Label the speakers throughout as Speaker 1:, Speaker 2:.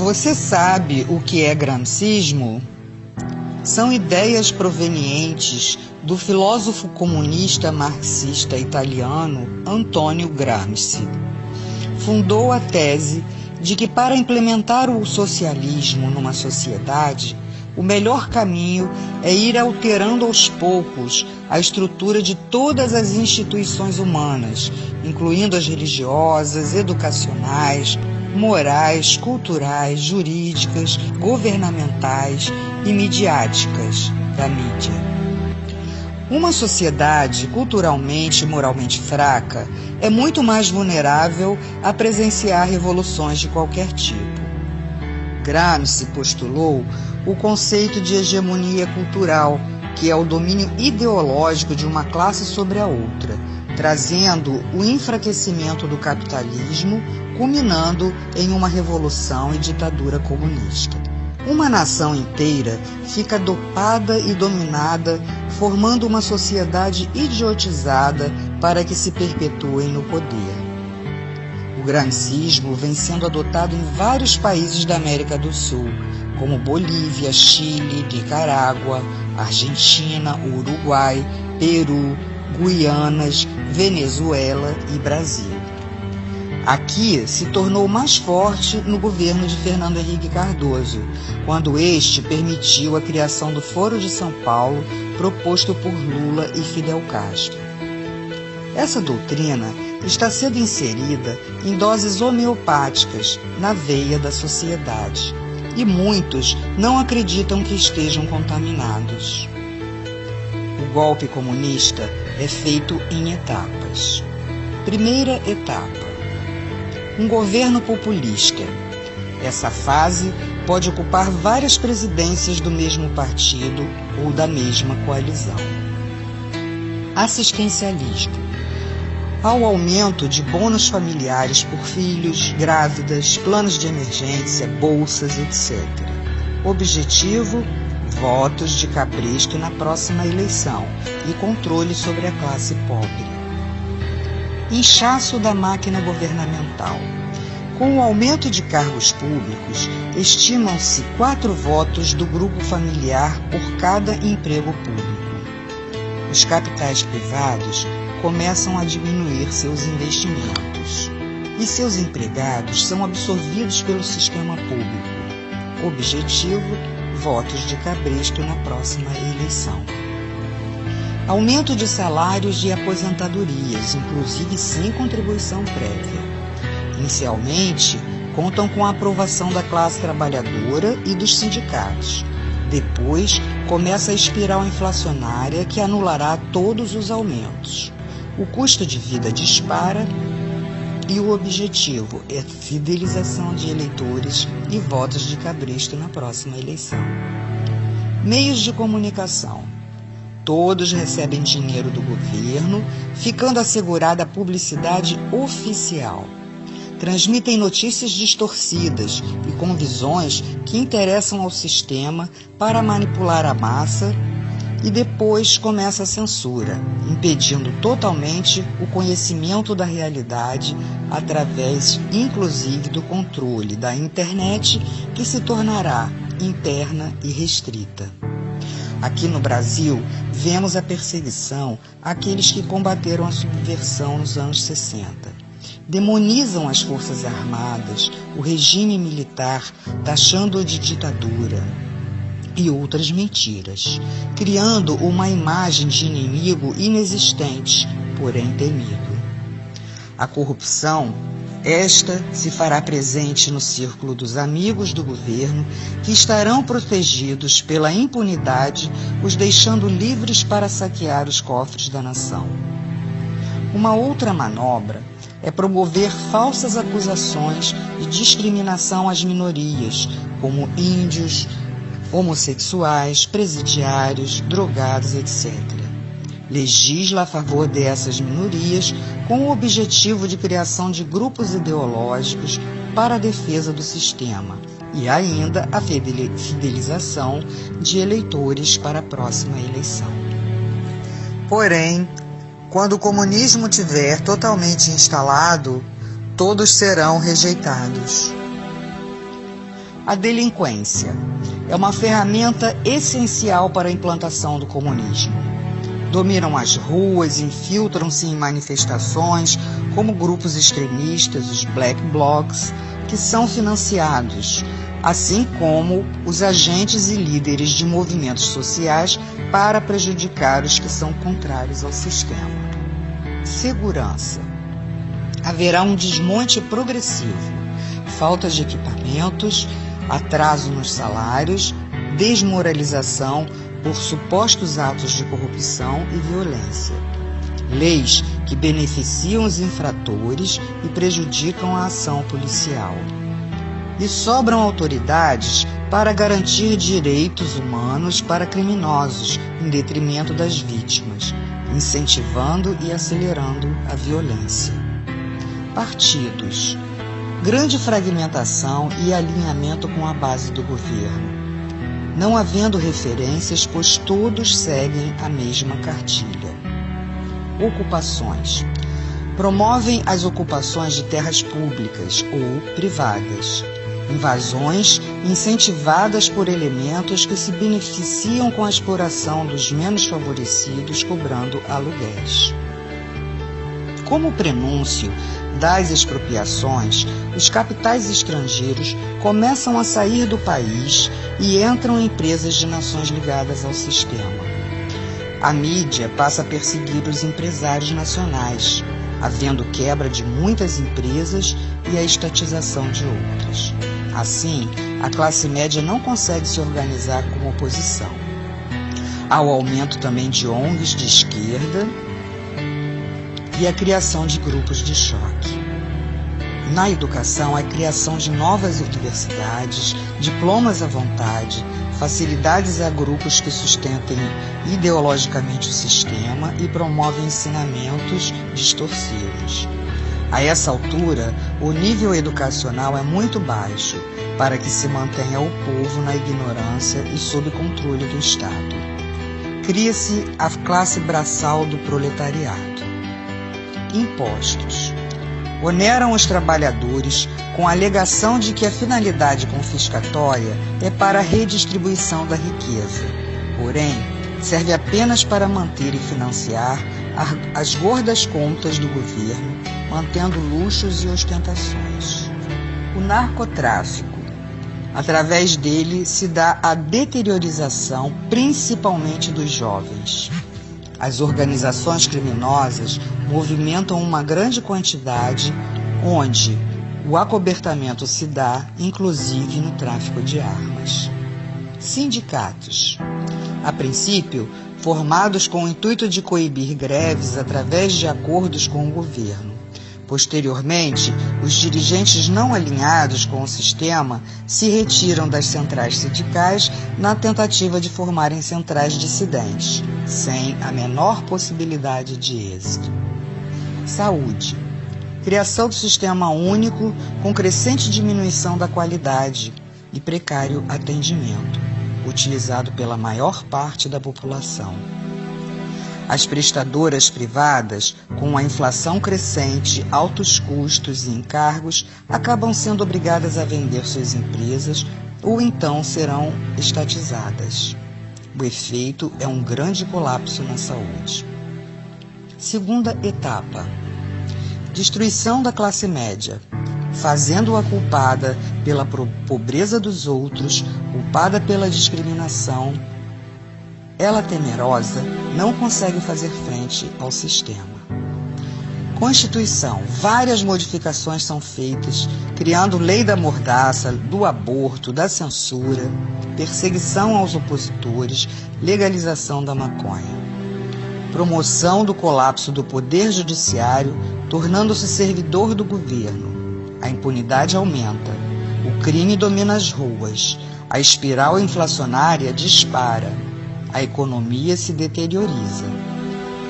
Speaker 1: Você sabe o que é gramscismo? São ideias provenientes do filósofo comunista marxista italiano Antonio Gramsci. Fundou a tese de que para implementar o socialismo numa sociedade, o melhor caminho é ir alterando aos poucos a estrutura de todas as instituições humanas, incluindo as religiosas, educacionais, morais, culturais, jurídicas, governamentais e midiáticas da mídia. Uma sociedade culturalmente e moralmente fraca é muito mais vulnerável a presenciar revoluções de qualquer tipo. Gramsci postulou o conceito de hegemonia cultural, que é o domínio ideológico de uma classe sobre a outra, trazendo o enfraquecimento do capitalismo, culminando em uma revolução e ditadura comunista. Uma nação inteira fica dopada e dominada, formando uma sociedade idiotizada para que se perpetuem no poder. O gramscismo vem sendo adotado em vários países da América do Sul, como Bolívia, Chile, Nicarágua, Argentina, Uruguai, Peru, Guianas, Venezuela e Brasil. Aqui se tornou mais forte no governo de Fernando Henrique Cardoso, quando este permitiu a criação do Foro de São Paulo, proposto por Lula e Fidel Castro. Essa doutrina está sendo inserida em doses homeopáticas na veia da sociedade, e muitos não acreditam que estejam contaminados. O golpe comunista é feito em etapas. Primeira etapa: um governo populista. Essa fase pode ocupar várias presidências do mesmo partido ou da mesma coalizão. Assistencialismo. Ao aumento de bônus familiares por filhos, grávidas, planos de emergência, bolsas, etc. Objetivo: votos de cabresto na próxima eleição e controle sobre a classe pobre. Inchaço da máquina governamental. Com o aumento de cargos públicos, estimam-se 4 votos do grupo familiar por cada emprego público. Os capitais privados começam a diminuir seus investimentos e seus empregados são absorvidos pelo sistema público. Objetivo: votos de cabresto na próxima eleição. Aumento de salários e aposentadorias, inclusive sem contribuição prévia. Inicialmente, contam com a aprovação da classe trabalhadora e dos sindicatos. Depois, começa a espiral inflacionária que anulará todos os aumentos. O custo de vida dispara e o objetivo é fidelização de eleitores e votos de cabresto na próxima eleição. Meios de comunicação. Todos recebem dinheiro do governo, ficando assegurada a publicidade oficial. Transmitem notícias distorcidas e com visões que interessam ao sistema para manipular a massa, e depois começa a censura, impedindo totalmente o conhecimento da realidade através, inclusive, do controle da internet, que se tornará interna e restrita. Aqui no Brasil, vemos a perseguição àqueles que combateram a subversão nos anos 60. Demonizam as Forças Armadas, o regime militar, taxando-o de ditadura e outras mentiras, criando uma imagem de inimigo inexistente, porém temido. A corrupção, esta se fará presente no círculo dos amigos do governo, que estarão protegidos pela impunidade, os deixando livres para saquear os cofres da nação. Uma outra manobra é promover falsas acusações de discriminação às minorias, como índios, homossexuais, presidiários, drogados, etc. Legisla a favor dessas minorias com o objetivo de criação de grupos ideológicos para a defesa do sistema e ainda a fidelização de eleitores para a próxima eleição. Porém, quando o comunismo tiver totalmente instalado, todos serão rejeitados. A delinquência é uma ferramenta essencial para a implantação do comunismo. Dominam as ruas, infiltram-se em manifestações como grupos extremistas, os Black Blocs, que são financiados, assim como os agentes e líderes de movimentos sociais para prejudicar os que são contrários ao sistema. Segurança. Haverá um desmonte progressivo, falta de equipamentos, atraso nos salários, desmoralização por supostos atos de corrupção e violência. Leis que beneficiam os infratores e prejudicam a ação policial. E sobram autoridades para garantir direitos humanos para criminosos, em detrimento das vítimas, incentivando e acelerando a violência. Partidos. Grande fragmentação e alinhamento com a base do governo. Não havendo referências, pois todos seguem a mesma cartilha. Ocupações. Promovem as ocupações de terras públicas ou privadas. Invasões incentivadas por elementos que se beneficiam com a exploração dos menos favorecidos, cobrando aluguéis. Como prenúncio das expropriações, os capitais estrangeiros começam a sair do país e entram empresas de nações ligadas ao sistema. A mídia passa a perseguir os empresários nacionais, havendo quebra de muitas empresas e a estatização de outras. Assim, a classe média não consegue se organizar como oposição. Há o aumento também de ONGs de esquerda e a criação de grupos de choque. Na educação, a criação de novas universidades, diplomas à vontade, facilidades a grupos que sustentem ideologicamente o sistema e promovem ensinamentos distorcidos. A essa altura, o nível educacional é muito baixo para que se mantenha o povo na ignorância e sob controle do Estado. Cria-se a classe braçal do proletariado. Impostos. Oneram os trabalhadores com a alegação de que a finalidade confiscatória é para a redistribuição da riqueza. Porém, serve apenas para manter e financiar as gordas contas do governo, mantendo luxos e ostentações. O narcotráfico. Através dele se dá a deteriorização, principalmente dos jovens. As organizações criminosas movimentam uma grande quantidade, onde o acobertamento se dá, inclusive no tráfico de armas. Sindicatos. A princípio, formados com o intuito de coibir greves através de acordos com o governo. Posteriormente, os dirigentes não alinhados com o sistema se retiram das centrais sindicais na tentativa de formarem centrais dissidentes, sem a menor possibilidade de êxito. Saúde. Criação do sistema único com crescente diminuição da qualidade e precário atendimento, utilizado pela maior parte da população. As prestadoras privadas, com a inflação crescente, altos custos e encargos, acabam sendo obrigadas a vender suas empresas ou então serão estatizadas. O efeito é um grande colapso na saúde. Segunda etapa. Destruição da classe média, fazendo-a culpada pela pobreza dos outros, culpada pela discriminação. Ela, temerosa, não consegue fazer frente ao sistema. Constituição. Várias modificações são feitas, criando lei da mordaça, do aborto, da censura, perseguição aos opositores, legalização da maconha. Promoção do colapso do poder judiciário, tornando-se servidor do governo. A impunidade aumenta, o crime domina as ruas, a espiral inflacionária dispara, a economia se deterioriza.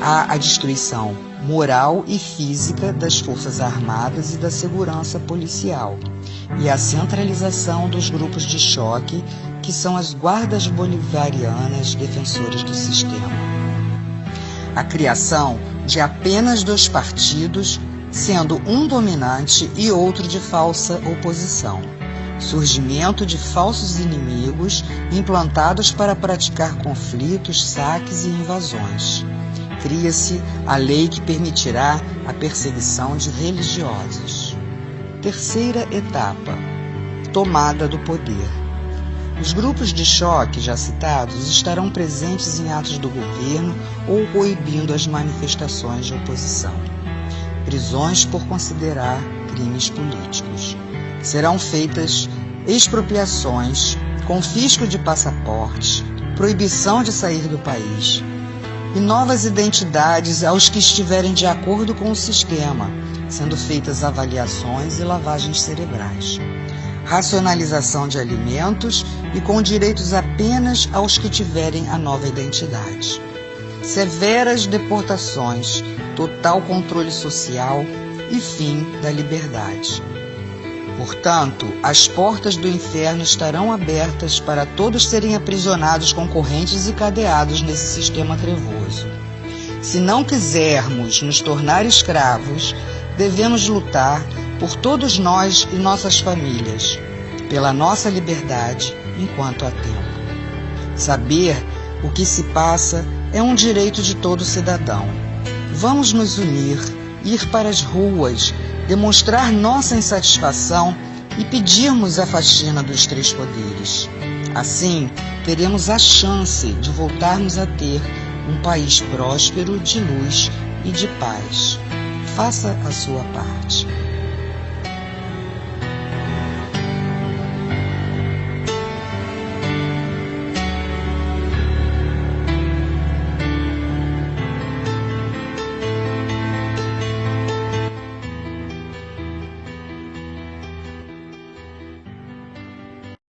Speaker 1: Há a destruição moral e física das Forças Armadas e da segurança policial, e a centralização dos grupos de choque, que são as guardas bolivarianas defensoras do sistema. A criação de apenas 2 partidos, sendo um dominante e outro de falsa oposição. surgimento de falsos inimigos implantados para praticar conflitos, saques e invasões. Cria-se a lei que permitirá a perseguição de religiosos. Terceira etapa: tomada do poder. Os grupos de choque já citados estarão presentes em atos do governo ou coibindo as manifestações de oposição. Prisões por considerar crimes políticos. Serão feitas expropriações, confisco de passaportes, proibição de sair do país e novas identidades aos que estiverem de acordo com o sistema, sendo feitas avaliações e lavagens cerebrais. Racionalização de alimentos e com direitos apenas aos que tiverem a nova identidade. Severas deportações, total controle social e fim da liberdade. Portanto, as portas do inferno estarão abertas para todos serem aprisionados com correntes e cadeados nesse sistema trevoso. Se não quisermos nos tornar escravos, devemos lutar por todos nós e nossas famílias, pela nossa liberdade enquanto há tempo. Saber o que se passa é um direito de todo cidadão. Vamos nos unir, ir para as ruas, demonstrar nossa insatisfação e pedirmos a faxina dos três poderes. Assim, teremos a chance de voltarmos a ter um país próspero, de luz e de paz. Faça a sua parte.